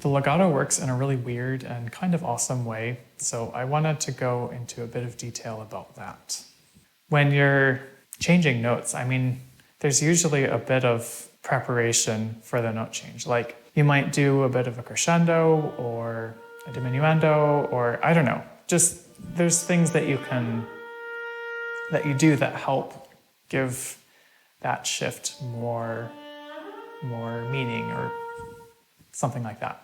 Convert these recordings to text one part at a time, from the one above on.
The legato works in a really weird and kind of awesome way, so I wanted to go into a bit of detail about that. When you're changing notes, I mean, there's usually a bit of preparation for the note change. Like, you might do a bit of a crescendo or a diminuendo, or I don't know, just there's things that you do that help give that shift more meaning or something like that.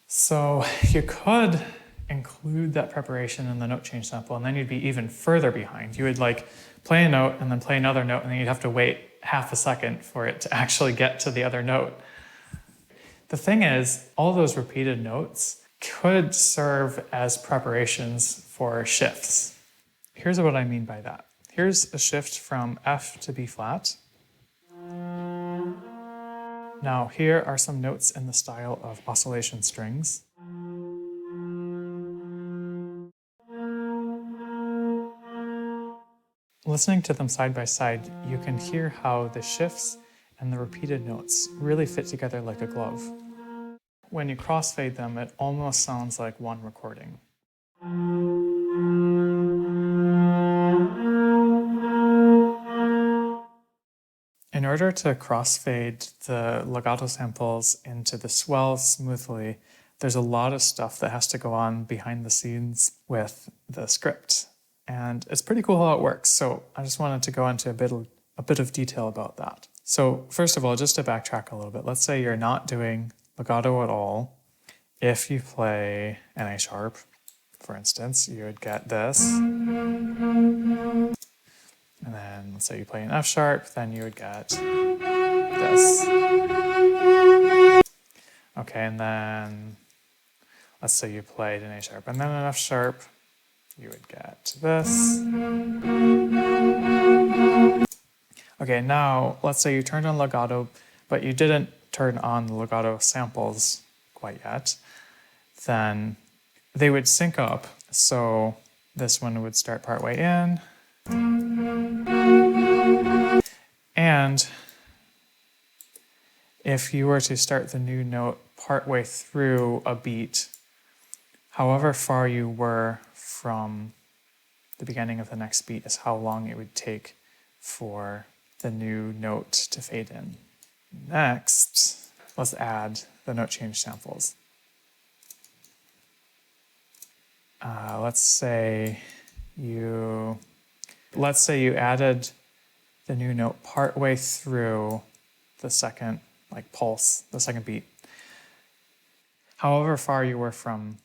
So you could include that preparation in the note change sample, and then you'd be even further behind. You would like play a note and then play another note, and then you'd have to wait half a second for it to actually get to the other note. The thing is, all those repeated notes could serve as preparations for shifts. Here's what I mean by that. Here's a shift from F to B flat. Now here are some notes in the style of oscillation strings. Listening to them side by side, you can hear how the shifts and the repeated notes really fit together like a glove. When you crossfade them, it almost sounds like one recording. In order to crossfade the legato samples into the swell smoothly, there's a lot of stuff that has to go on behind the scenes with the script. And it's pretty cool how it works, so I just wanted to go into a bit of detail about that. So first of all, just to backtrack a little bit, let's say you're not doing legato at all. If you play an A sharp, for instance, you would get this. And then let's say you play an F sharp, then you would get this. Okay, and then let's say you played an A sharp and then an F sharp, you would get this. Okay, now let's say you turned on legato, but you didn't turn on the legato samples quite yet. Then they would sync up. So this one would start partway in. And if you were to start the new note partway through a beat, however far you were from the beginning of the next beat is how long it would take for the new note to fade in. Next, let's add the note change samples. Let's say you added the new note partway through the second pulse, the second beat. However far you were from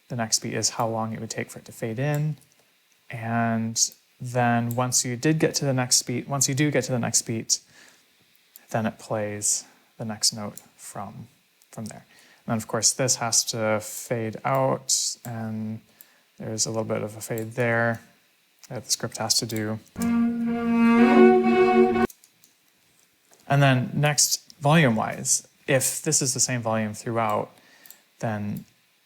the next beat is how long it would take for it to fade in. And then once you do get to the next beat, then it plays the next note from there. And then of course this has to fade out, and there's a little bit of a fade there that the script has to do. And then next, volume-wise, if this is the same volume throughout, then,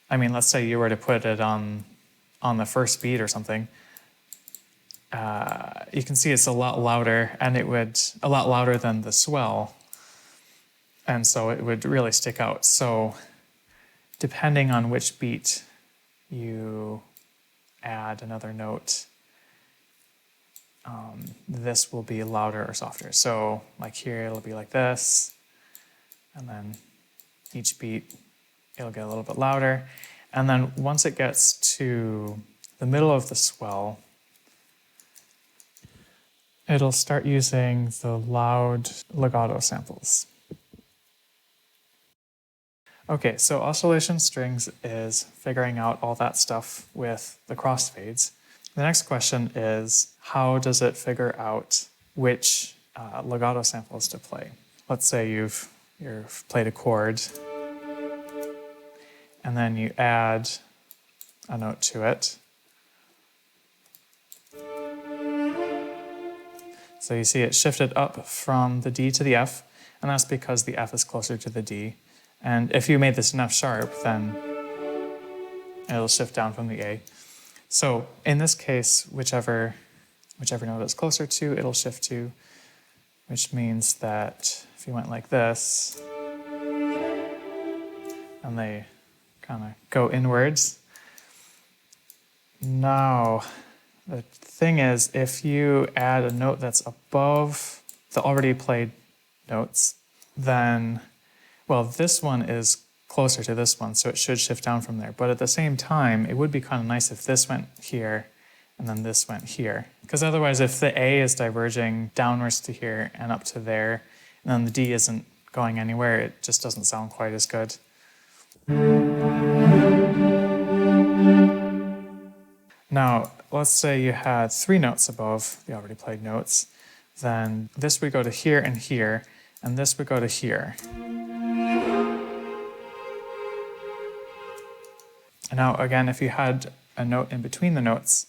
I mean, let's say you were to put it on the first beat or something, you can see it's a lot louder, and a lot louder than the swell, and so it would really stick out. So depending on which beat you add another note, this will be louder or softer. So like here, it'll be like this, and then each beat, it'll get a little bit louder. And then once it gets to the middle of the swell, it'll start using the loud legato samples. Okay, so Oscillation Strings is figuring out all that stuff with the crossfades. The next question is, how does it figure out which legato samples to play? Let's say you've played a chord, and then you add a note to it. So you see it shifted up from the D to the F, and that's because the F is closer to the D. And if you made this an F sharp, then it'll shift down from the A. So in this case, whichever note it's closer to, it'll shift to, which means that if you went like this, now and they kind of go inwards. Now, the thing is, if you add a note that's above the already played notes, then, well, this one is closer to this one, so it should shift down from there. But at the same time, it would be kind of nice if this went here and then this went here. Because otherwise, if the A is diverging downwards to here and up to there, and then the D isn't going anywhere, it just doesn't sound quite as good. Now, let's say you had 3 notes above the already played notes, then this would go to here, and this would go to here. Now, again, if you had a note in between the notes,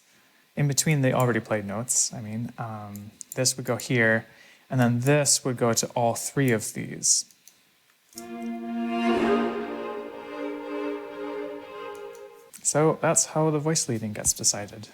in between the already played notes, I mean, this would go here, and then this would go to all 3 of these. So that's how the voice leading gets decided.